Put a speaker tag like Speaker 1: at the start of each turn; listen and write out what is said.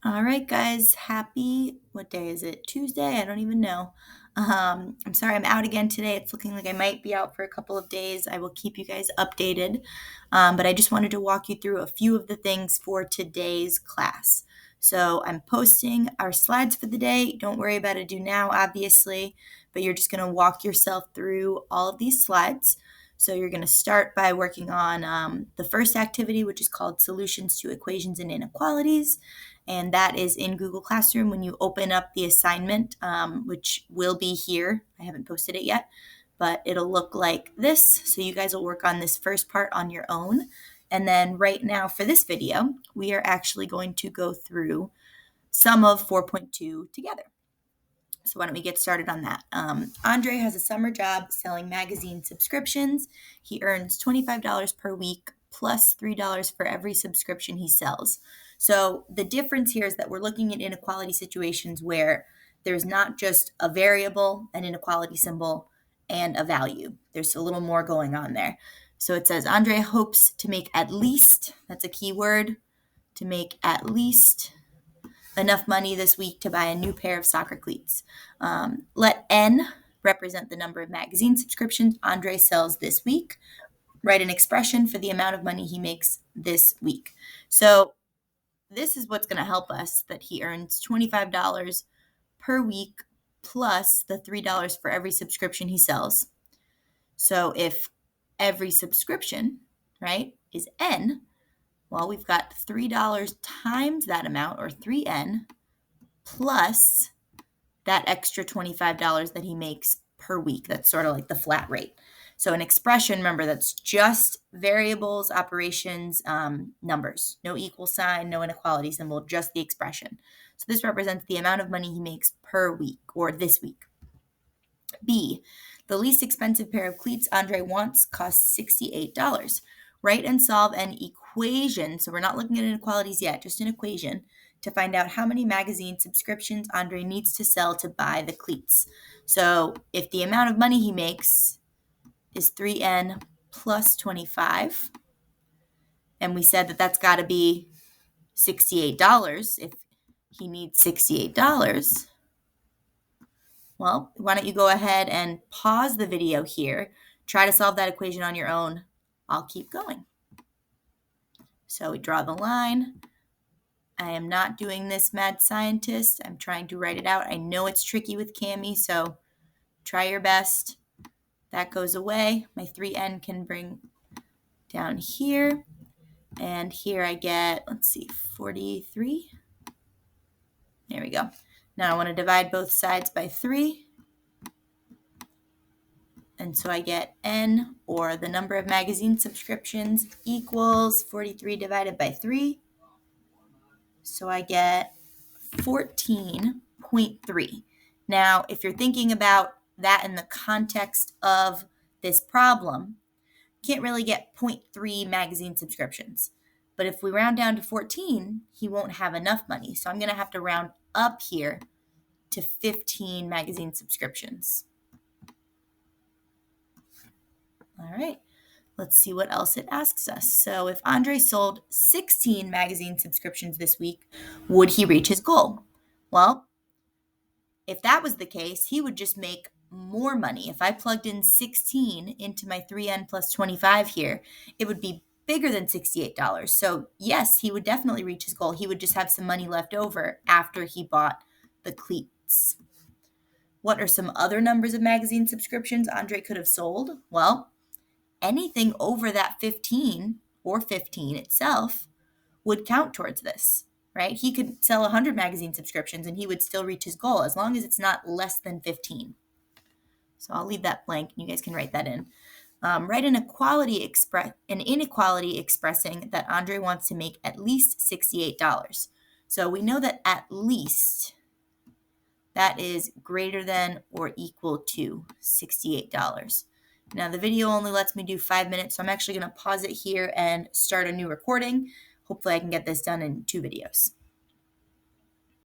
Speaker 1: All right, guys. What day is it? Tuesday? I don't even know. I'm sorry I'm out again today. It's looking like I might be out for a couple of days. I will keep you guys updated. But I just wanted to walk you through a few of the things for today's class. So I'm posting our slides for the day. Don't worry about it due now, obviously, but you're just going to walk yourself through all of these slides. So you're going to start by working on the first activity, which is called Solutions to Equations and Inequalities. And that is in Google Classroom when you open up the assignment, which will be here. I haven't posted it yet, but it'll look like this. So you guys will work on this first part on your own. And then right now for this video, we are actually going to go through some of 4.2 together. So why don't we get started on that? Andre has a summer job selling magazine subscriptions. He earns $25 per week plus $3 for every subscription he sells. So the difference here is that we're looking at inequality situations where there's not just a variable, an inequality symbol, and a value. There's a little more going on there. So it says Andre hopes to make at least, that's a key word, to make at least enough money this week to buy a new pair of soccer cleats. Let N represent the number of magazine subscriptions Andre sells this week. Write an expression for the amount of money he makes this week. So this is what's going to help us, that he earns $25 per week plus the $3 for every subscription he sells. So if every subscription, right, is N, well, we've got $3 times that amount, or 3N, plus that extra $25 that he makes per week. That's sort of like the flat rate. So an expression, remember, that's just variables, operations, numbers. No equal sign, no inequality symbol, just the expression. So this represents the amount of money he makes per week, or this week. B, the least expensive pair of cleats Andre wants costs $68. Write and solve an equation. So we're not looking at inequalities yet, just an equation to find out how many magazine subscriptions Andre needs to sell to buy the cleats. So if the amount of money he makes is 3N plus 25, and we said that that's got to be $68 if he needs $68, well, why don't you go ahead and pause the video here, try to solve that equation on your own. I'll keep going. So we draw the line. I am not doing this, mad scientist. I'm trying to write it out. I know it's tricky with Cami, so try your best. That goes away. My 3N can bring down here. And here I get, 43. There we go. Now I want to divide both sides by 3. And so I get N, or the number of magazine subscriptions, equals 43 divided by 3. So I get 14.3. Now, if you're thinking about that in the context of this problem, you can't really get 0.3 magazine subscriptions. But if we round down to 14, he won't have enough money. So I'm going to have to round up here to 15 magazine subscriptions. All right, let's see what else it asks us. So if Andre sold 16 magazine subscriptions this week, would he reach his goal? Well, if that was the case, he would just make more money. If I plugged in 16 into my 3N plus 25 here, it would be bigger than $68. So yes, he would definitely reach his goal. He would just have some money left over after he bought the cleats. What are some other numbers of magazine subscriptions Andre could have sold? Well, anything over that 15, or 15 itself, would count towards this, right? He could sell 100 magazine subscriptions and he would still reach his goal as long as it's not less than 15. So I'll leave that blank and you guys can write that in. Write an inequality expressing that Andre wants to make at least $68. So we know that at least, that is greater than or equal to $68. Now the video only lets me do 5 minutes, so I'm actually going to pause it here and start a new recording. Hopefully I can get this done in 2 videos.